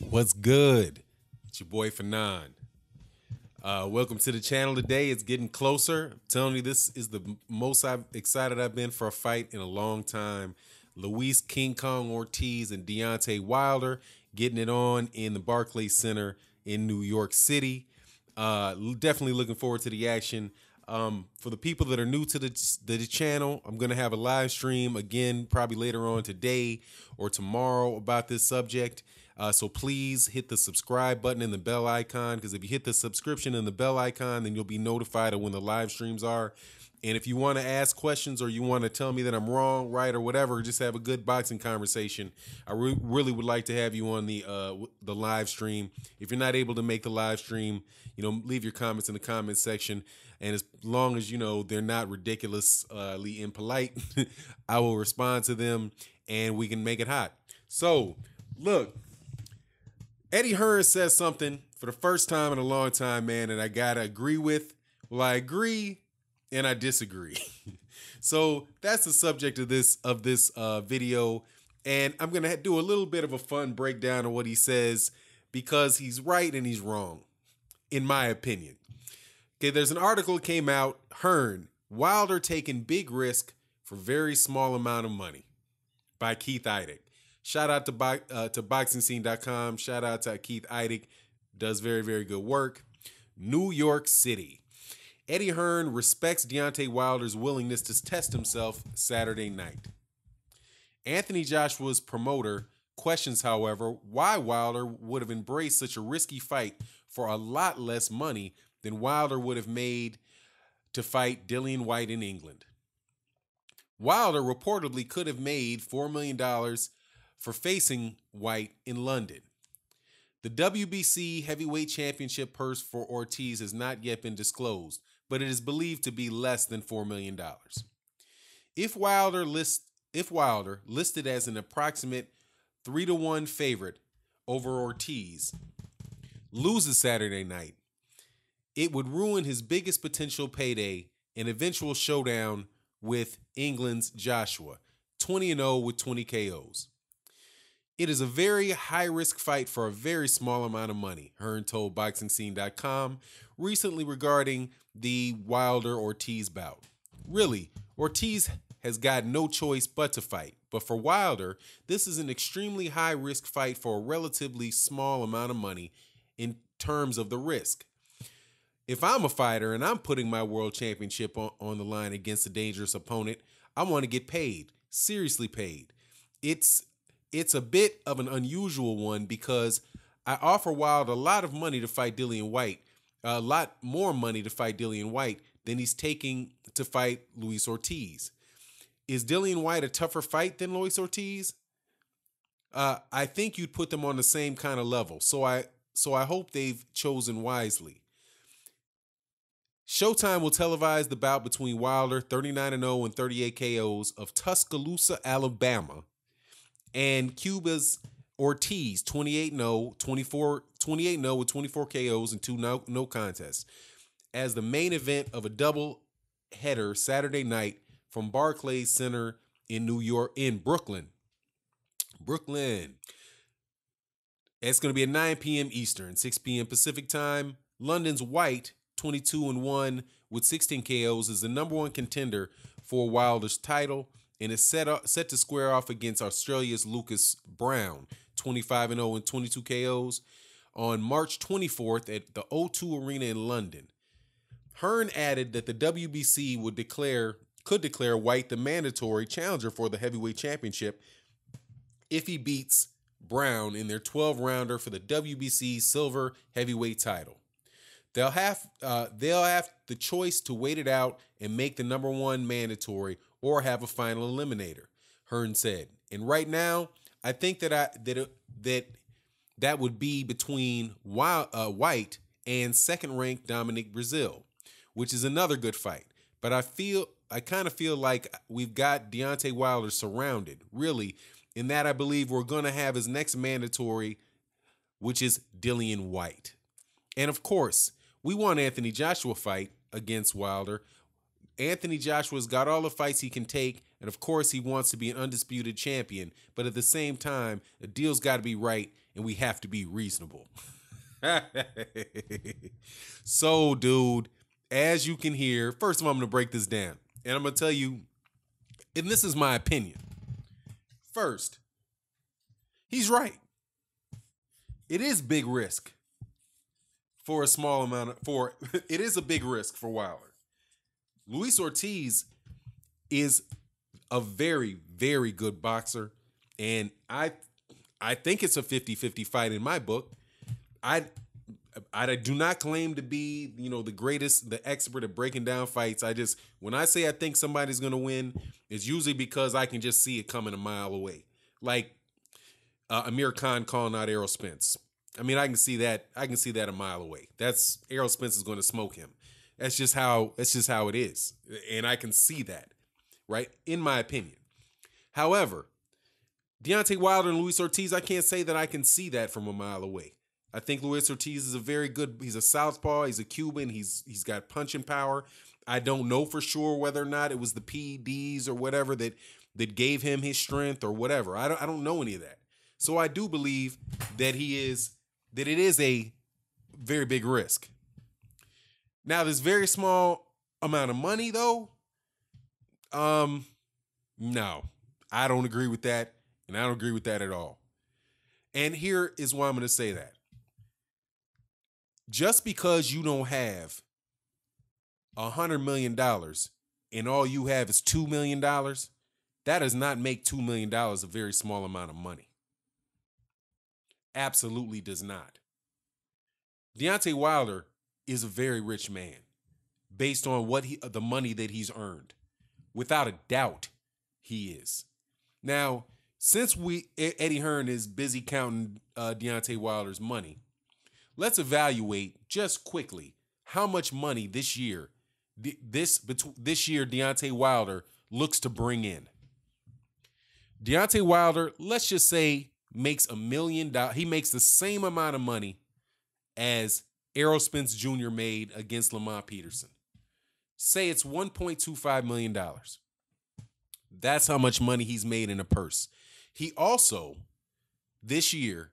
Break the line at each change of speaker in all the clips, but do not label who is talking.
What's good? It's your boy Fanon. Welcome to the channel today. It's getting closer. I'm telling you, this is the most excited I've been for a fight in a long time. Luis King Kong Ortiz and Deontay Wilder getting it on in the Barclays Center in New York City. Definitely looking forward to the action. For the people that are new to the channel, I'm going to have a live stream again, probably later on today or tomorrow about this subject. So please hit the subscribe button and the bell icon, because if you hit the subscription and the bell icon, then you'll be notified of when the live streams are. And if you want to ask questions or you want to tell me that I'm wrong, right, or whatever, just have a good boxing conversation, I really would like to have you on the live stream. If you're not able to make the live stream, leave your comments in the comment section. And as long as, they're not ridiculously impolite, I will respond to them and we can make it hot. So, look, Eddie Hearn says something for the first time in a long time, man, and I got to agree with. Well, I agree and I disagree. So that's the subject of this video. And I'm going to do a little bit of a fun breakdown of what he says, because he's right and he's wrong, in my opinion. Okay, there's an article that came out, Hearn, Wilder taking big risk for very small amount of money, by Keith Idec. Shout out to BoxingScene.com. Shout out to Keith Idec. Does very, very good work. New York City. Eddie Hearn respects Deontay Wilder's willingness to test himself Saturday night. Anthony Joshua's promoter questions, however, why Wilder would have embraced such a risky fight for a lot less money than Wilder would have made to fight Dillian Whyte in England. Wilder reportedly could have made $4 million for facing Whyte in London. The WBC heavyweight championship purse for Ortiz has not yet been disclosed, but it is believed to be less than $4 million. If Wilder, listed as an approximate 3-1 favorite over Ortiz, loses Saturday night, it would ruin his biggest potential payday, an eventual showdown with England's Joshua, 20-0 with 20 KOs. It is a very high-risk fight for a very small amount of money, Hearn told BoxingScene.com recently regarding the Wilder-Ortiz bout. Really, Ortiz has got no choice but to fight, but for Wilder, this is an extremely high-risk fight for a relatively small amount of money in terms of the risk. If I'm a fighter and I'm putting my world championship on the line against a dangerous opponent, I want to get paid, seriously paid. It's a bit of an unusual one, because I offer Wilder a lot of money to fight Dillian Whyte, a lot more money to fight Dillian Whyte than he's taking to fight Luis Ortiz. Is Dillian Whyte a tougher fight than Luis Ortiz? I think you'd put them on the same kind of level. So I hope they've chosen wisely. Showtime will televise the bout between Wilder, 39-0 and 38 KOs, of Tuscaloosa, Alabama, and Cuba's Ortiz, 28-0 with 24 KOs and 2 no contests, as the main event of a double header Saturday night from Barclays Center in Brooklyn. It's going to be at 9 p.m. Eastern, 6 p.m. Pacific time. London's Whyte, 22-1 with 16 KOs, is the #1 contender for Wilder's title, and is set to square off against Australia's Lucas Brown, 25-0 and 22 KOs, on March 24th at the O2 Arena in London. Hearn added that the WBC could declare Whyte the mandatory challenger for the heavyweight championship if he beats Brown in their 12-rounder for the WBC silver heavyweight title. They'll have the choice to wait it out and make the #1 mandatory, or have a final eliminator, Hearn said. And right now, I think that would be between Whyte and second-ranked Dominic Breazeale, which is another good fight. But I kind of feel like we've got Deontay Wilder surrounded, really, in that I believe we're going to have his next mandatory, which is Dillian Whyte. And of course, we want Anthony Joshua fight against Wilder. Anthony Joshua's got all the fights he can take. And of course, he wants to be an undisputed champion. But at the same time, the deal's got to be right and we have to be reasonable. So, dude, as you can hear, first of all, I'm going to break this down. And I'm going to tell you, and this is my opinion. First, he's right. It is big risk for a small amount of, it is a big risk for Wilder. Luis Ortiz is a very, very good boxer. And I think it's a 50-50 fight in my book. I do not claim to be, the greatest, the expert at breaking down fights. When I say I think somebody's going to win, it's usually because I can just see it coming a mile away. Like Amir Khan calling out Errol Spence. I mean, I can see that a mile away. That's Errol Spence is going to smoke him. That's just how it is. And I can see that, right? In my opinion. However, Deontay Wilder and Luis Ortiz, I can't say that I can see that from a mile away. I think Luis Ortiz is he's a southpaw, he's a Cuban, he's got punching power. I don't know for sure whether or not it was the PEDs or whatever that gave him his strength or whatever. I don't know any of that. So I do believe that it is a very big risk. Now, this very small amount of money, though, no, I don't agree with that, and I don't agree with that at all. And here is why I'm going to say that. Just because you don't have $100 million and all you have is $2 million, that does not make $2 million a very small amount of money. Absolutely does not. Deontay Wilder is a very rich man based on the money that he's earned. Without a doubt, he is. Now, since Eddie Hearn is busy counting Deontay Wilder's money, let's evaluate just quickly how much money this year Deontay Wilder looks to bring in. Deontay Wilder, let's just say, makes $1 million. He makes the same amount of money as Errol Spence Jr. made against Lamont Peterson. Say it's $1.25 million. That's how much money he's made in a purse. He also, this year,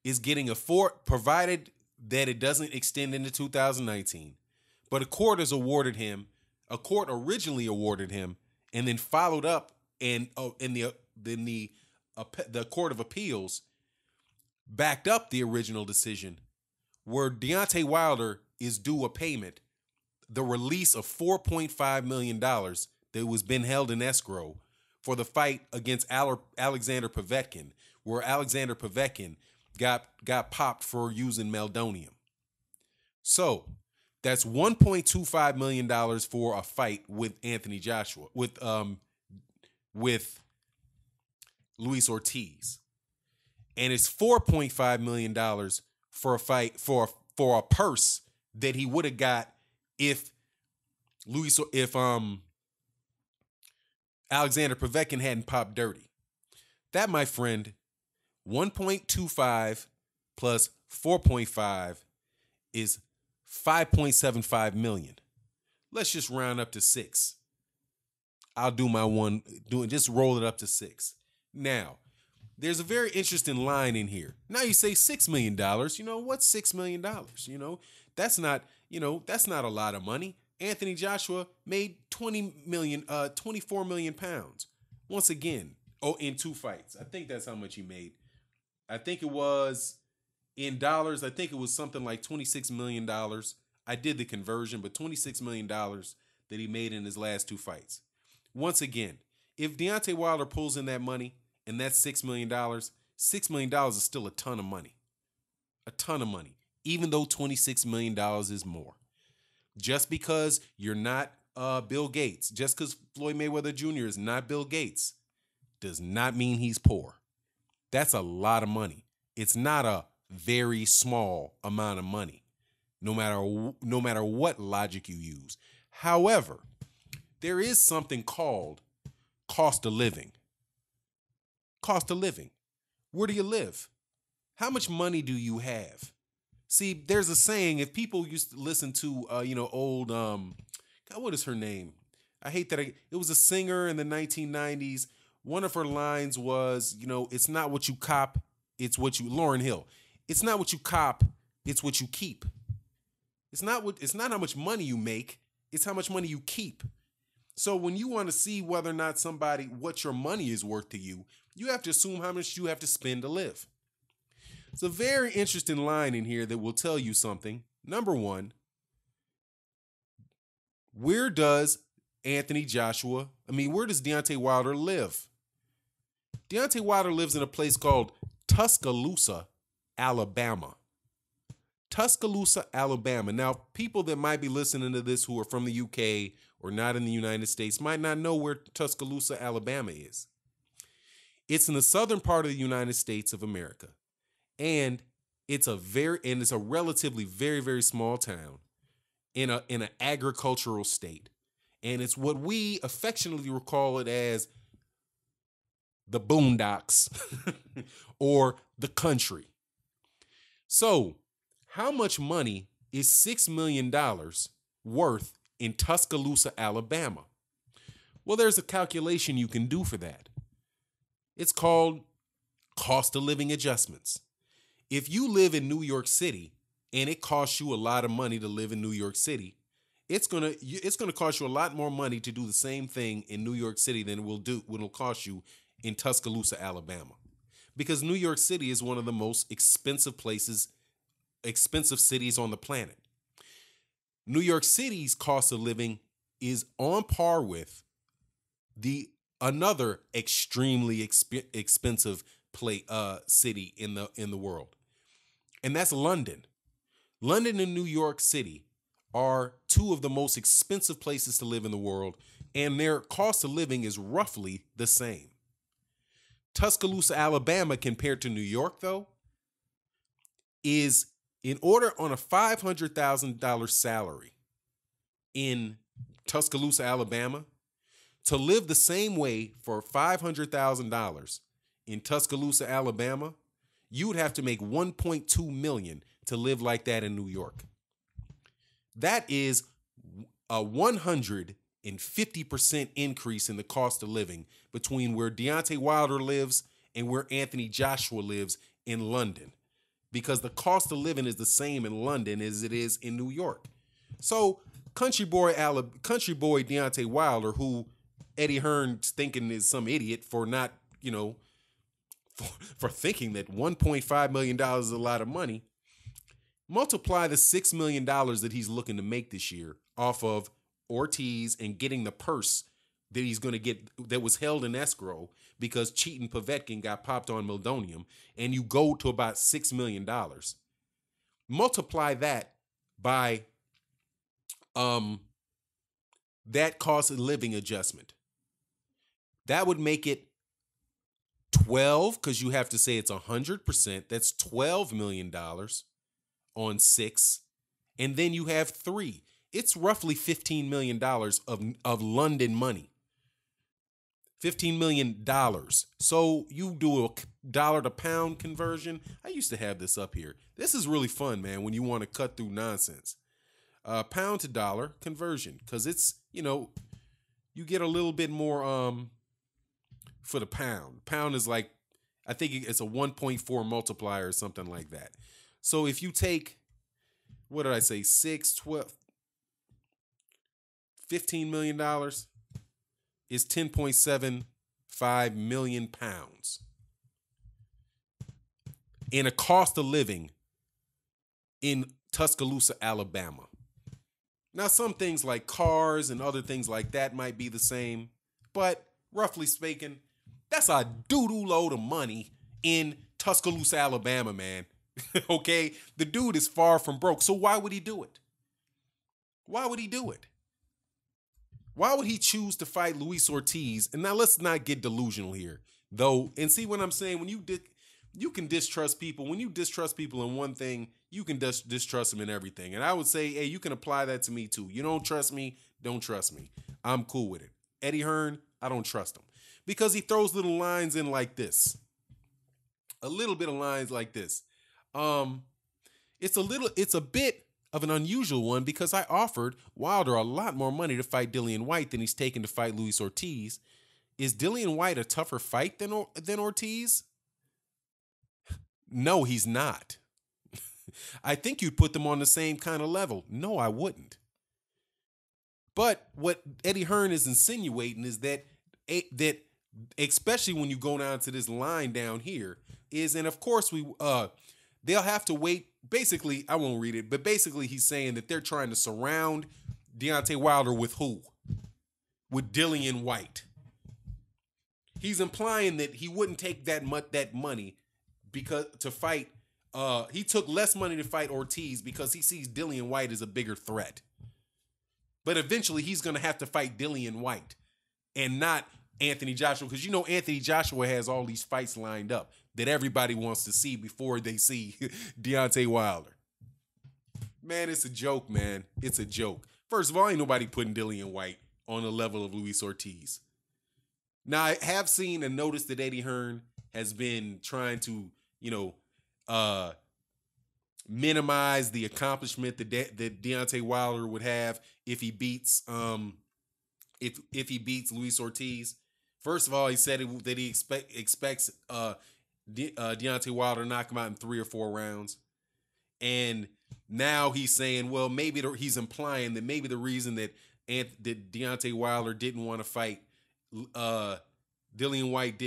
is getting provided that it doesn't extend into 2019, but a court originally awarded him and then followed up and the Court of Appeals backed up the original decision where Deontay Wilder is due a payment, the release of $4.5 million that was been held in escrow for the fight against Alexander Povetkin, where Alexander Povetkin got popped for using meldonium. So that's $1.25 million for a fight with Anthony Joshua, with Luis Ortiz. And it's $4.5 million for a fight for a purse that he would have got if Alexander Povetkin hadn't popped dirty. That, my friend, 1.25 plus 4.5 is 5.75 million. Let's just round up to 6. I'll do my just roll it up to 6. Now, there's a very interesting line in here. Now you say $6 million. What's $6 million? That's not a lot of money. Anthony Joshua made 24 million pounds. Once again, in 2 fights. I think that's how much he made. I think it was in dollars. I think it was something like $26 million. I did the conversion, but $26 million that he made in his last 2 fights. Once again, if Deontay Wilder pulls in that money and that's $6 million, $6 million is still a ton of money. A ton of money, even though $26 million is more. Just because you're not Bill Gates, just because Floyd Mayweather Jr. is not Bill Gates, does not mean he's poor. That's a lot of money. It's not a very small amount of money, no matter what logic you use. However, there is something called cost of living. Cost of living. Where do you live? How much money do you have? See, there's a saying, if people used to listen to, old, God, what is her name? I hate that. It was a singer in the 1990s. One of her lines was, it's not what you cop, it's what you, Lauryn Hill. It's not what you cop, it's what you keep. It's not how much money you make, it's how much money you keep. So when you want to see whether or not what your money is worth to you, you have to assume how much you have to spend to live. It's a very interesting line in here that will tell you something. Number one, where does where does Deontay Wilder live? Deontay Wilder lives in a place called Tuscaloosa, Alabama. Tuscaloosa, Alabama. Now, people that might be listening to this who are from the UK or not in the United States might not know where Tuscaloosa, Alabama is. It's in the southern part of the United States of America. And it's a relatively very, very small town in an agricultural state. And it's what we affectionately recall it as the boondocks or the country. So, how much money is $6 million worth in Tuscaloosa, Alabama? Well, there's a calculation you can do for that. It's called cost of living adjustments. If you live in New York City and it costs you a lot of money to live in New York City, it's gonna cost you a lot more money to do the same thing in New York City than it'll cost you in Tuscaloosa, Alabama. Because New York City is one of the most expensive cities on the planet. New York City's cost of living is on par with another extremely expensive city in the world, and that's London. London and New York City are two of the most expensive places to live in the world, and their cost of living is roughly the same. Tuscaloosa, Alabama, compared to New York, though, is in order on a $500,000 salary in Tuscaloosa, Alabama, to live the same way for $500,000 in Tuscaloosa, Alabama, you would have to make $1.2 million to live like that in New York. That is a 150% increase in the cost of living between where Deontay Wilder lives and where Anthony Joshua lives in London, because the cost of living is the same in London as it is in New York. So country boy Deontay Wilder, who Eddie Hearn's thinking is some idiot for not, for thinking that $1.5 million is a lot of money, multiply the $6 million that he's looking to make this year off of Ortiz and getting the purse that he's going to get that was held in escrow because Cheatin' Povetkin got popped on Meldonium, and you go to about $6 million. Multiply that by that cost of living adjustment. That would make it 12, because you have to say it's 100%. That's $12 million on 6. And then you have 3. It's roughly $15 million of London money. $15 million. So you do a dollar to pound conversion. I used to have this up here. This is really fun, man, when you want to cut through nonsense. Pound to dollar conversion, because it's, you get a little bit more for the pound. Pound is like, I think it's a 1.4 multiplier or something like that. So if you take, what did I say, 6, 12, $15 million is 10.75 million pounds in a cost of living in Tuscaloosa, Alabama. Now, some things like cars and other things like that might be the same, but roughly speaking, that's a doo-doo load of money in Tuscaloosa, Alabama, man. Okay? The dude is far from broke, so why would he do it? Why would he do it? Why would he choose to fight Luis Ortiz? And now let's not get delusional here, though. And see what I'm saying? When you can distrust people. When you distrust people in one thing, you can distrust them in everything. And I would say, hey, you can apply that to me too. You don't trust me, don't trust me. I'm cool with it. Eddie Hearn, I don't trust him, because he throws little lines in like this. A little bit of lines like this. It's a bit of an unusual one because I offered Wilder a lot more money to fight Dillian White than he's taken to fight Luis Ortiz. Is Dillian White a tougher fight than Ortiz? No, he's not. I think you'd put them on the same kind of level. No, I wouldn't. But what Eddie Hearn is insinuating is that especially when you go down to this line down here is, and of course they'll have to wait. Basically, I won't read it, but basically he's saying that they're trying to surround Deontay Wilder with who? With Dillian White. He's implying that he wouldn't take that money because to fight. He took less money to fight Ortiz because he sees Dillian White as a bigger threat. But eventually he's going to have to fight Dillian White and not Anthony Joshua, because you know Anthony Joshua has all these fights lined up that everybody wants to see before they see Deontay Wilder. Man, it's a joke, man. It's a joke. First of all, ain't nobody putting Dillian White on the level of Luis Ortiz. Now, I have seen and noticed that Eddie Hearn has been trying to, minimize the accomplishment that Deontay Wilder would have if he beats if he beats Luis Ortiz. First of all, he said that he expects Deontay Wilder to knock him out in 3 or 4 rounds. And now he's saying, well, maybe he's implying that maybe the reason that Deontay Wilder didn't want to fight Dillian White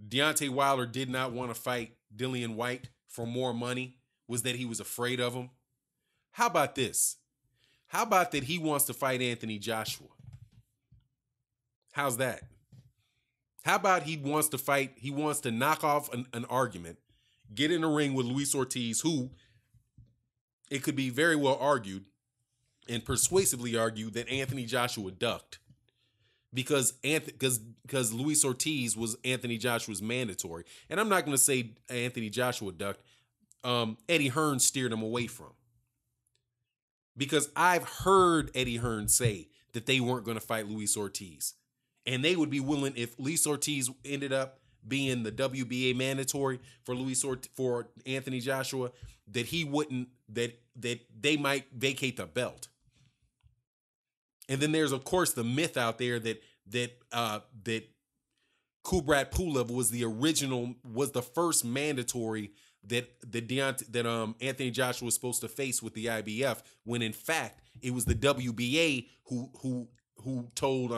Deontay Wilder did not want to fight Dillian White for more money was that he was afraid of him. How about this? How about that he wants to fight Anthony Joshua? How's that? How about he wants to knock off an argument, get in a ring with Luis Ortiz, who it could be very well argued and persuasively argued that Anthony Joshua ducked because Luis Ortiz was Anthony Joshua's mandatory. And I'm not going to say Anthony Joshua ducked. Eddie Hearn steered him away from. Because I've heard Eddie Hearn say that they weren't going to fight Luis Ortiz. And they would be willing, if Luis Ortiz ended up being the WBA mandatory for Anthony Joshua, that he wouldn't, that they might vacate the belt. And then there's, of course, the myth out there that Kubrat Pulev was the first mandatory that Anthony Joshua was supposed to face with the IBF, when in fact it was the WBA who told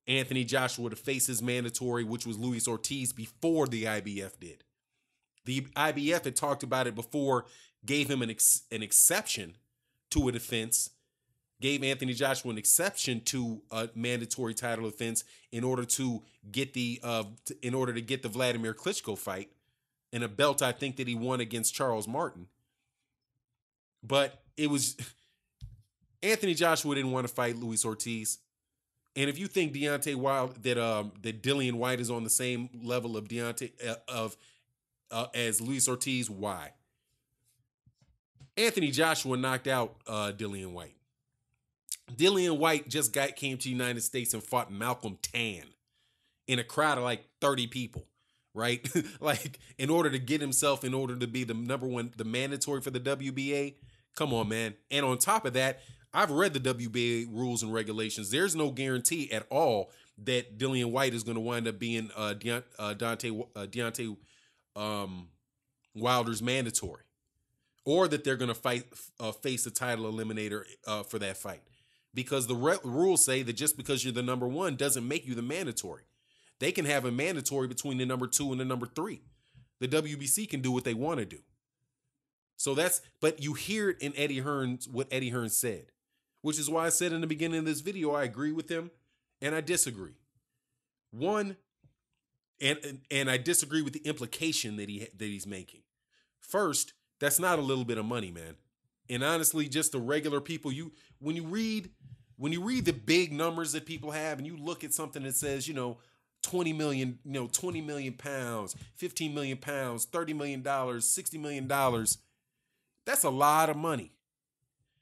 Anthony Joshua to face his mandatory, which was Luis Ortiz, before the IBF did. The IBF had talked about it before, gave him an exception to a defense, gave Anthony Joshua an exception to a mandatory title offense in order to get the Vladimir Klitschko fight, and a belt I think that he won against Charles Martin. But it was Anthony Joshua didn't want to fight Luis Ortiz. And if you think Deontay Wilder that Dillian White is on the same level of as Luis Ortiz, why? Anthony Joshua knocked out Dillian White. Dillian White just came to the United States and fought Malcolm Tan in a crowd of like 30 people, right? Like in order to be the number one, the mandatory for the WBA. Come on, man. And on top of that, I've read the WBA rules and regulations. There's no guarantee at all that Dillian White is going to wind up being Deontay Wilder's mandatory, or that they're going to face a title eliminator for that fight. Because the rules say that just because you're the number one doesn't make you the mandatory. They can have a mandatory between the number 2 and the number 3. The WBC can do what they want to do. So but you hear it in what Eddie Hearn said, which is why I said in the beginning of this video, I agree with him and I disagree. One, and I disagree with the implication that he's making. First, that's not a little bit of money, man. And honestly, just the regular people, when you read the big numbers that people have, and you look at something that says, 20 million pounds, 15 million pounds, $30 million, $60 million, that's a lot of money.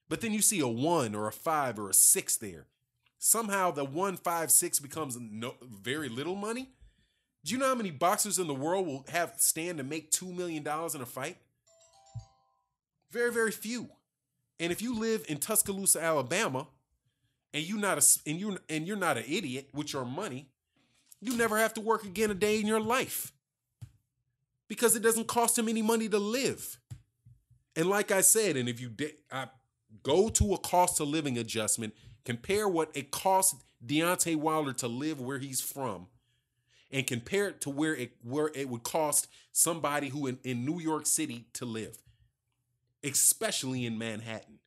But then you see a 1 or a 5 or a 6 there. Somehow the 1, 5, 6 becomes very little money. Do you know how many boxers in the world will have stand to make $2 million in a fight? Very, very few. And if you live in Tuscaloosa, Alabama, and you're not an idiot with your money, you never have to work again a day in your life because it doesn't cost him any money to live. And like I said, and if you go to a cost of living adjustment, compare what it costs Deontay Wilder to live where he's from, and compare it to where it would cost somebody who in New York City to live, especially in Manhattan.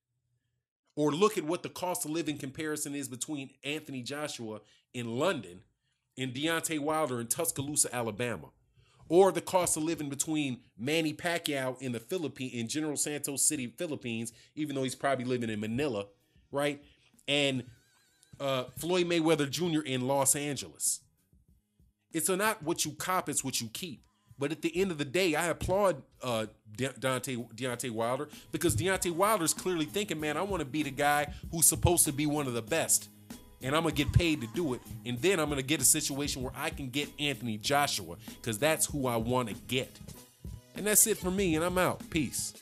Or look at what the cost of living comparison is between Anthony Joshua in London and Deontay Wilder in Tuscaloosa, Alabama. Or the cost of living between Manny Pacquiao in General Santos City, Philippines, even though he's probably living in Manila, right? And Floyd Mayweather Jr. in Los Angeles. It's not what you cop, it's what you keep. But at the end of the day, I applaud Deontay Wilder because Deontay Wilder's clearly thinking, man, I want to be the guy who's supposed to be one of the best. And I'm going to get paid to do it. And then I'm going to get a situation where I can get Anthony Joshua because that's who I want to get. And that's it for me, and I'm out. Peace.